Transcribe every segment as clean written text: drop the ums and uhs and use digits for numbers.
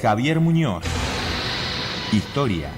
Javier Muñoz. Historia.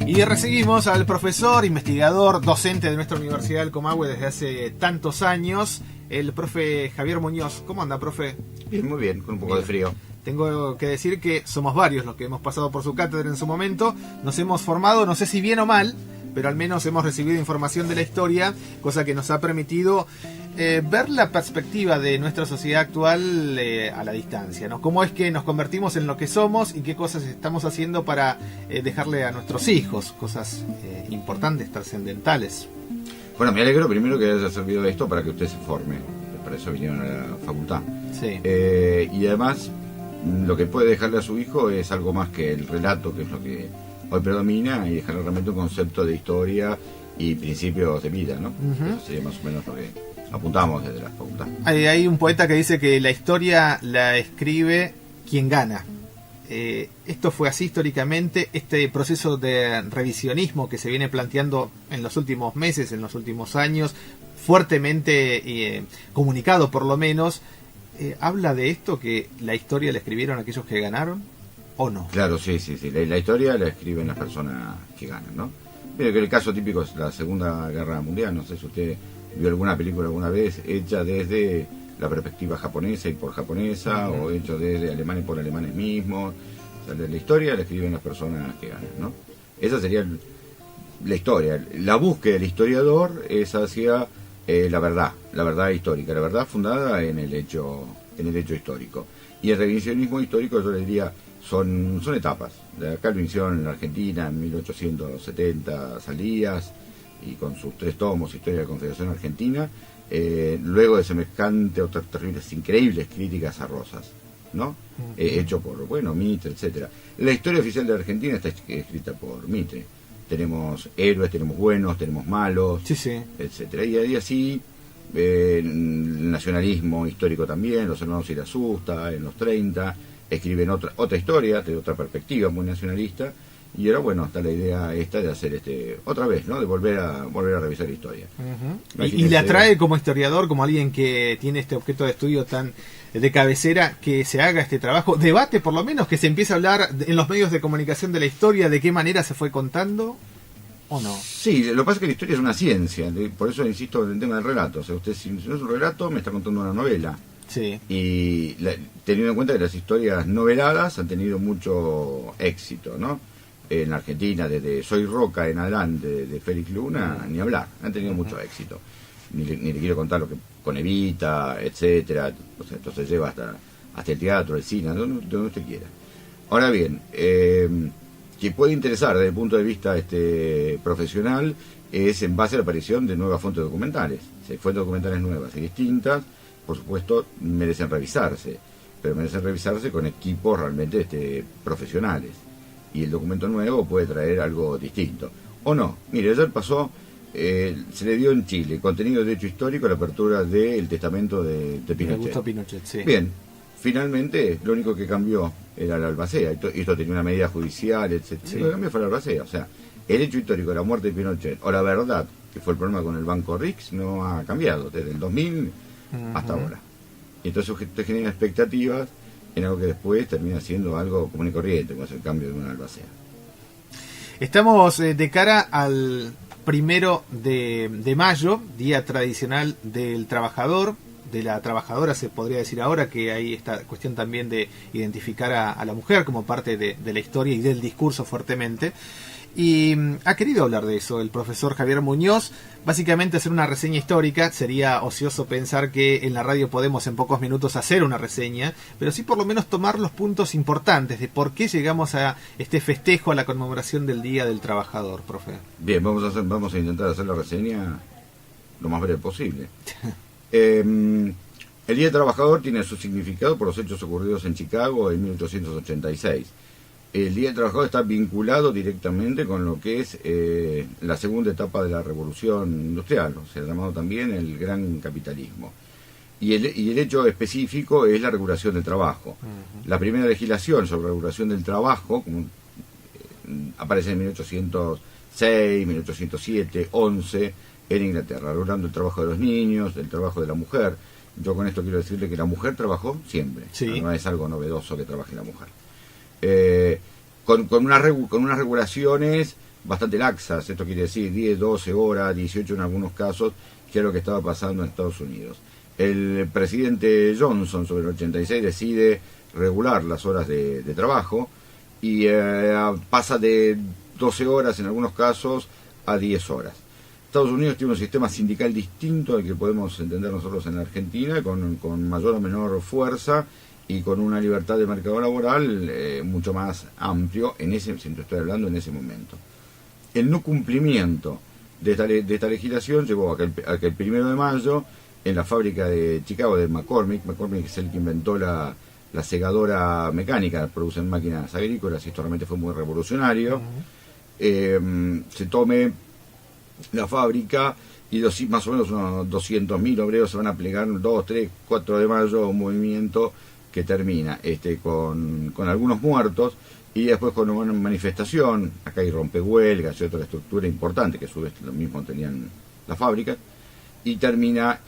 Y reseguimos al profesor, investigador, docente de nuestra Universidad del Comahue desde hace tantos años, el profe Javier Muñoz. ¿Cómo anda, profe? Bien, muy bien, con un poco de frío. Tengo que decir que somos varios los que hemos pasado por su cátedra en su momento. Nos hemos formado, no sé si bien o mal, pero al menos hemos recibido información de la historia, cosa que nos ha permitido ver la perspectiva de nuestra sociedad actual a la distancia, ¿no? Cómo es que nos convertimos en lo que somos y qué cosas estamos haciendo para dejarle a nuestros hijos cosas importantes, trascendentales. Bueno, me alegro primero que haya servido esto para que usted se forme. Para eso vinieron a la facultad. Sí. Y además, lo que puede dejarle a su hijo es algo más que el relato, que es lo que hoy predomina, y dejarle realmente un concepto de historia y principios de vida, ¿no? Uh-huh. Eso sería más o menos lo que apuntamos desde la facultad. Hay un poeta que dice que la historia la escribe quien gana. Esto fue así históricamente. Este proceso de revisionismo que se viene planteando en los últimos meses, en los últimos años, fuertemente comunicado por lo menos, habla de esto, que la historia la escribieron aquellos que ganaron, ¿o no? Claro, sí. La historia la escriben las personas que ganan, ¿no? Mire que el caso típico es la Segunda Guerra Mundial. No sé si usted vio alguna película alguna vez hecha desde la perspectiva japonesa y por japonesa, uh-huh, o hecho desde alemanes por alemanes mismos. O sea, la historia la escriben las personas que ganan, ¿no? Esa sería la historia. La búsqueda del historiador es hacia la verdad histórica, la verdad fundada en el hecho histórico. Y el revisionismo histórico, yo le diría, son etapas. Acá lo hicieron en la Argentina en 1870, Salías, y con sus 3 tomos, Historia de la Confederación Argentina, luego de semejante otras terribles, increíbles críticas a Rosas, ¿no? Hecho por, Mitre, etcétera. La historia oficial de Argentina está escrita por Mitre. Tenemos héroes, tenemos buenos, tenemos malos, sí, etcétera. Y así, el nacionalismo histórico también, los hermanos Irasusta, en los 30, escriben otra historia, de otra perspectiva muy nacionalista. Y ahora, está la idea esta de hacer otra vez, ¿no? De volver a revisar la historia. Uh-huh. Y le atrae como historiador, como alguien que tiene este objeto de estudio tan de cabecera, que se haga este trabajo, debate por lo menos, que se empiece a hablar en los medios de comunicación de la historia, de qué manera se fue contando, ¿o no? Sí, lo que pasa es que la historia es una ciencia, por eso insisto en el tema del relato. O sea, usted si no es un relato, me está contando una novela. Sí. Y teniendo en cuenta que las historias noveladas han tenido mucho éxito, ¿no? En Argentina, desde Soy Roca en adelante, de Félix Luna, ni hablar, han tenido mucho éxito. Ni le quiero contar lo que con Evita, etcétera. O sea, esto se lleva hasta el teatro, el cine, donde usted quiera. Ahora bien, que puede interesar desde el punto de vista profesional es en base a la aparición de nuevas fuentes documentales. Si hay fuentes documentales nuevas y distintas, por supuesto, merecen revisarse, pero merecen revisarse con equipos realmente profesionales. Y el documento nuevo puede traer algo distinto. O no. Mire, ayer pasó, se le dio en Chile, contenido de hecho histórico, la apertura del testamento de Pinochet. Augusto Pinochet, sí. Bien, finalmente lo único que cambió era la albacea. Esto tenía una medida judicial, etc. Sí. Lo que cambió fue la albacea. O sea, el hecho histórico de la muerte de Pinochet, o la verdad, que fue el problema con el Banco Rix, no ha cambiado desde el 2000 hasta ahora. Y entonces usted genera expectativas en algo que después termina siendo algo común y corriente, como es el cambio de una albacea. Estamos de cara al 1 de mayo, día tradicional del trabajador, de la trabajadora, se podría decir ahora, que hay esta cuestión también de identificar a la mujer como parte de la historia y del discurso fuertemente. Y ha querido hablar de eso el profesor Javier Muñoz. Básicamente hacer una reseña histórica. Sería ocioso pensar que en la radio podemos en pocos minutos hacer una reseña, pero sí por lo menos tomar los puntos importantes de por qué llegamos a este festejo, a la conmemoración del Día del Trabajador, profe. Bien, vamos a intentar hacer la reseña lo más breve posible. El Día del Trabajador tiene su significado por los hechos ocurridos en Chicago en 1886. El Día del Trabajador está vinculado directamente con lo que es la segunda etapa de la Revolución Industrial, o sea, llamado también el Gran Capitalismo. Y el hecho específico es la regulación del trabajo. Uh-huh. La primera legislación sobre regulación del trabajo aparece en 1806, 1807, 11 en Inglaterra, regulando el trabajo de los niños, el trabajo de la mujer. Yo con esto quiero decirle que la mujer trabajó siempre, sí. No es algo novedoso que trabaje la mujer. Con unas regulaciones bastante laxas, esto quiere decir 10, 12 horas, 18 en algunos casos, que es lo que estaba pasando en Estados Unidos. El presidente Johnson, sobre el 86, decide regular las horas de trabajo y pasa de 12 horas en algunos casos a 10 horas. Estados Unidos tiene un sistema sindical distinto al que podemos entender nosotros en Argentina, con mayor o menor fuerza y con una libertad de mercado laboral mucho más amplio, estoy hablando en ese momento. El no cumplimiento de esta legislación llevó a que el 1 de mayo, en la fábrica de Chicago de McCormick es el que inventó la segadora mecánica, producen máquinas agrícolas, y esto realmente fue muy revolucionario, se tome la fábrica y más o menos unos 200.000 obreros se van a plegar 2, 3, 4 de mayo, un movimiento que termina con algunos muertos y después con una manifestación. Acá hay rompehuelgas y otra estructura importante que a su vez lo mismo tenían las fábricas, y termina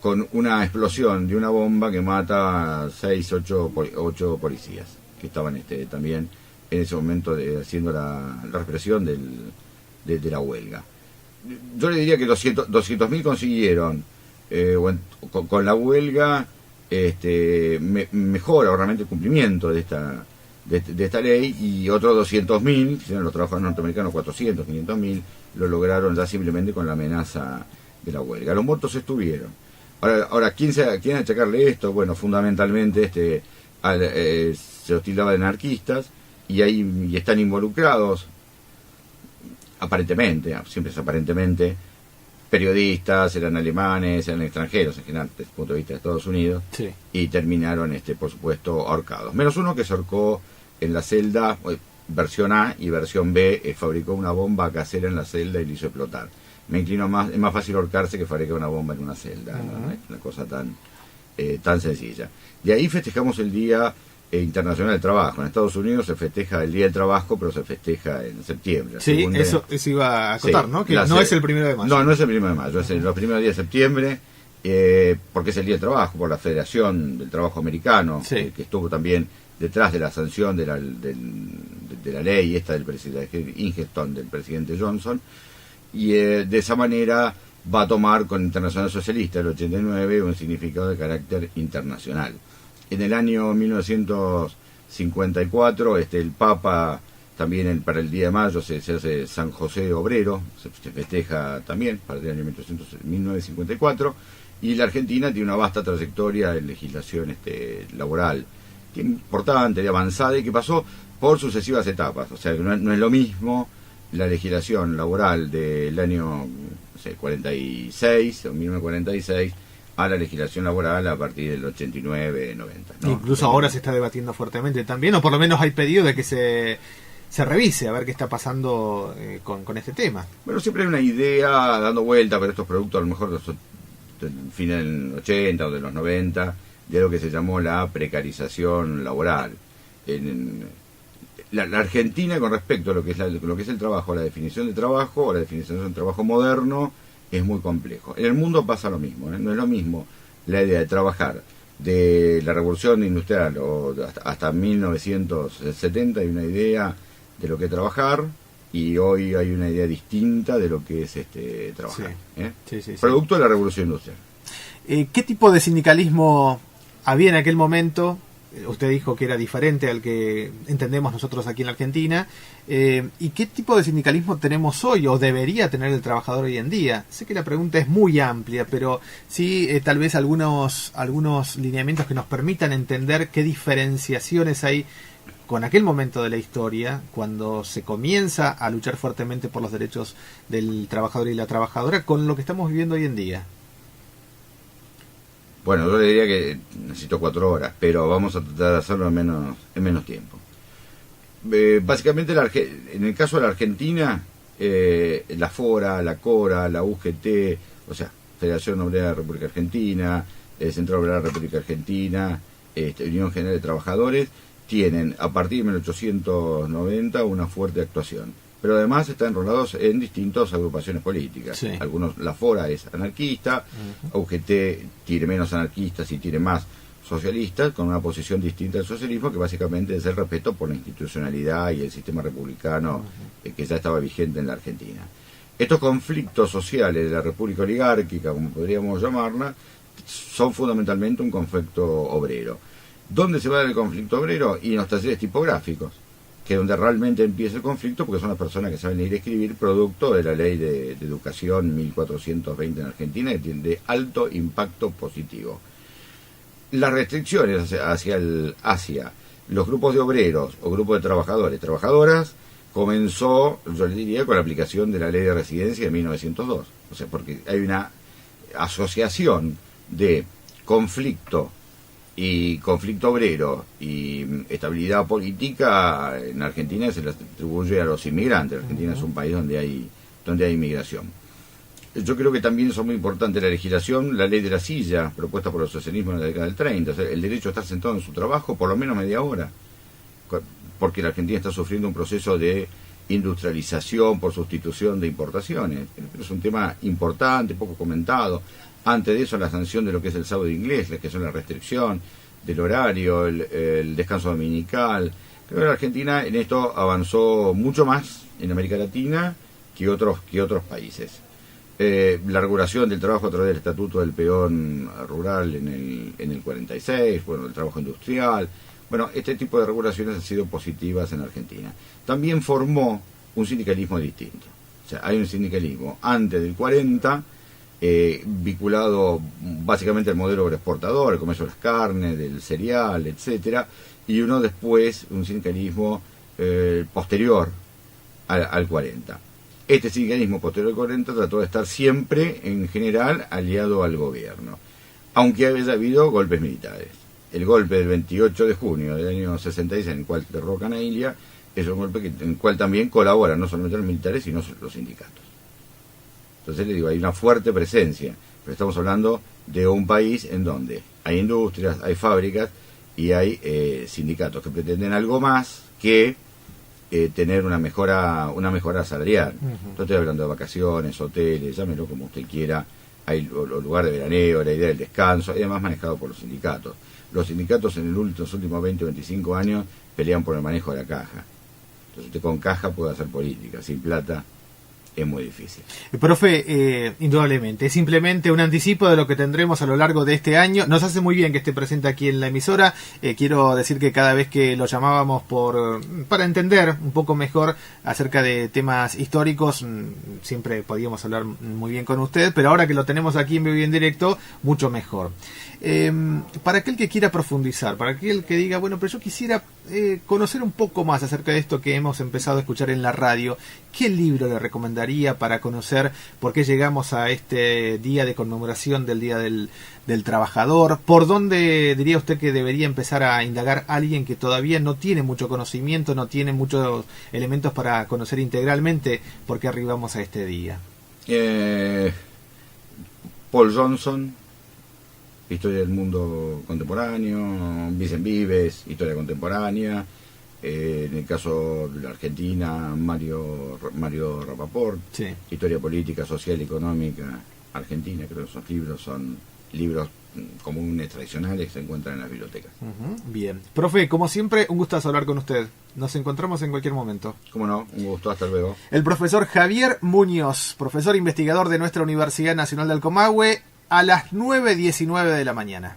con una explosión de una bomba que mata a 6, 8 policías que estaban también en ese momento haciendo la represión de la huelga. Yo le diría que 200.000 consiguieron con la huelga mejora realmente el cumplimiento de esta ley, y otros 200.000, si no, los trabajadores norteamericanos 400, 500.000 lo lograron ya simplemente con la amenaza de la huelga. Los muertos estuvieron. Ahora ¿quién achacarle esto? Bueno, fundamentalmente se los tildaba de anarquistas, y están involucrados aparentemente, siempre es aparentemente, periodistas, eran alemanes, eran extranjeros en general, desde el punto de vista de Estados Unidos, sí. Y terminaron, por supuesto, ahorcados. Menos uno que se ahorcó en la celda, versión A, y versión B, fabricó una bomba casera en la celda y lo hizo explotar. Me inclino más, es más fácil ahorcarse que fabricar una bomba en una celda, ¿no? Es una cosa tan sencilla. De ahí festejamos el Día Internacional del Trabajo. En Estados Unidos se festeja el Día del Trabajo, pero se festeja en septiembre. Sí, eso iba a acotar, sí, ¿no? Que no es el 1 de mayo. No es el 1 de mayo, es los primeros días de septiembre, porque es el Día del Trabajo, por la Federación del Trabajo Americano, sí. Que estuvo también detrás de la sanción de la ley esta del presidente Ingeston, del presidente Johnson, y de esa manera va a tomar con Internacional Socialista el 89 un significado de carácter internacional. En el año 1954 el Papa también para el día de mayo se hace San José Obrero, se festeja también para el año 1954, y la Argentina tiene una vasta trayectoria en legislación laboral, que importante, de avanzada, y que pasó por sucesivas etapas. O sea, que no es lo mismo la legislación laboral del año 46 o 1946 a la legislación laboral a partir del 89, 90. ¿no? Incluso ahora se está debatiendo fuertemente también, o por lo menos hay pedido de que se revise, a ver qué está pasando con este tema. Bueno, siempre hay una idea dando vuelta para estos productos, a lo mejor del fin del 80 o de los 90, de lo que se llamó la precarización laboral. La Argentina, con respecto a lo que es el trabajo, la definición de trabajo o la definición de trabajo moderno, es muy complejo. En el mundo pasa lo mismo, no es lo mismo la idea de trabajar de la revolución industrial o hasta 1970 hay una idea de lo que es trabajar, y hoy hay una idea distinta de lo que es trabajar. Sí. Sí, producto de la revolución industrial. ¿Qué tipo de sindicalismo había en aquel momento? Usted dijo que era diferente al que entendemos nosotros aquí en la Argentina. ¿Y qué tipo de sindicalismo tenemos hoy o debería tener el trabajador hoy en día? Sé que la pregunta es muy amplia, pero sí tal vez algunos lineamientos que nos permitan entender qué diferenciaciones hay con aquel momento de la historia, cuando se comienza a luchar fuertemente por los derechos del trabajador y la trabajadora, con lo que estamos viviendo hoy en día. Bueno, yo le diría que necesito 4 horas, pero vamos a tratar de hacerlo en menos tiempo. Básicamente, en el caso de la Argentina, la FORA, la CORA, la UGT, o sea, Federación Obrera de la República Argentina, Central Obrera de la República Argentina, Unión General de Trabajadores, tienen a partir de 1890 una fuerte actuación. pero además están enrolados en distintas agrupaciones políticas. Sí. Algunos, la Fora es anarquista, UGT tiene menos anarquistas y tiene más socialistas, con una posición distinta al socialismo, que básicamente es el respeto por la institucionalidad y el sistema republicano que ya estaba vigente en la Argentina. Estos conflictos sociales de la República Oligárquica, como podríamos llamarla, son fundamentalmente un conflicto obrero. ¿Dónde se va a dar el conflicto obrero? Y en los talleres tipográficos, que es donde realmente empieza el conflicto, porque son las personas que saben leer y escribir, producto de la ley de educación 1420 en Argentina, que tiene de alto impacto positivo. Las restricciones hacia los grupos de obreros o grupos de trabajadores, trabajadoras, comenzó, yo le diría, con la aplicación de la ley de residencia de 1902. O sea, porque hay una asociación de conflicto obrero y estabilidad política en Argentina se las atribuye a los inmigrantes. Argentina es un país donde hay inmigración. Yo creo que también son muy importantes la legislación, la ley de la silla, propuesta por el socialismo en la década del 30, o sea, el derecho a estar sentado en su trabajo por lo menos media hora, porque la Argentina está sufriendo un proceso de industrialización por sustitución de importaciones. Es un tema importante, poco comentado. Antes de eso, la sanción de lo que es el sábado inglés, que son la restricción del horario, el descanso dominical. Creo que la Argentina en esto avanzó mucho más en América Latina que otros países. La regulación del trabajo a través del Estatuto del Peón Rural en el 46, bueno, el trabajo industrial. Bueno, este tipo de regulaciones han sido positivas en Argentina. También formó un sindicalismo distinto. O sea, hay un sindicalismo antes del 40, vinculado básicamente al modelo agroexportador, el comercio de las carnes, del cereal, etcétera, y uno después, un sindicalismo posterior al 40. Este sindicalismo posterior al 40 trató de estar siempre, en general, aliado al gobierno, aunque haya habido golpes militares. El golpe del 28 de junio del año 66, en el cual derrocan a Ilia, es un golpe en el cual también colaboran no solamente los militares, sino los sindicatos. Entonces le digo, hay una fuerte presencia, pero estamos hablando de un país en donde hay industrias, hay fábricas y hay sindicatos que pretenden algo más que tener una mejora salarial. No estoy hablando de vacaciones, hoteles, llámelo como usted quiera, hay los lugares de veraneo, la idea del descanso, y además manejado por los sindicatos. Los sindicatos en los últimos 20 o 25 años pelean por el manejo de la caja. Entonces usted con caja puede hacer política, sin plata es muy difícil. Profe, indudablemente, es simplemente un anticipo de lo que tendremos a lo largo de este año. Nos hace muy bien que esté presente aquí en la emisora. Quiero decir que cada vez que lo llamábamos para entender un poco mejor acerca de temas históricos, siempre podíamos hablar muy bien con usted, pero ahora que lo tenemos aquí en vivo y en directo, mucho mejor. Para aquel que quiera profundizar, para aquel que diga, bueno, pero yo quisiera conocer un poco más acerca de esto que hemos empezado a escuchar en la radio, ¿qué libro le recomendaría para conocer por qué llegamos a este día de conmemoración del Día del Trabajador? ¿Por dónde diría usted que debería empezar a indagar alguien que todavía no tiene mucho conocimiento, no tiene muchos elementos para conocer integralmente por qué arribamos a este día? Paul Johnson, Historia del Mundo Contemporáneo, Vicent Vives, Historia Contemporánea, en el caso de la Argentina, Mario Rapaport, sí. Historia Política, Social y Económica Argentina. Creo que esos libros son libros comunes, tradicionales, que se encuentran en las bibliotecas. Bien. Profe, como siempre, un gustazo hablar con usted. Nos encontramos en cualquier momento. Cómo no, un gusto, hasta luego. El profesor Javier Muñoz, profesor investigador de nuestra Universidad Nacional del Comahue, a las 9:19 de la mañana.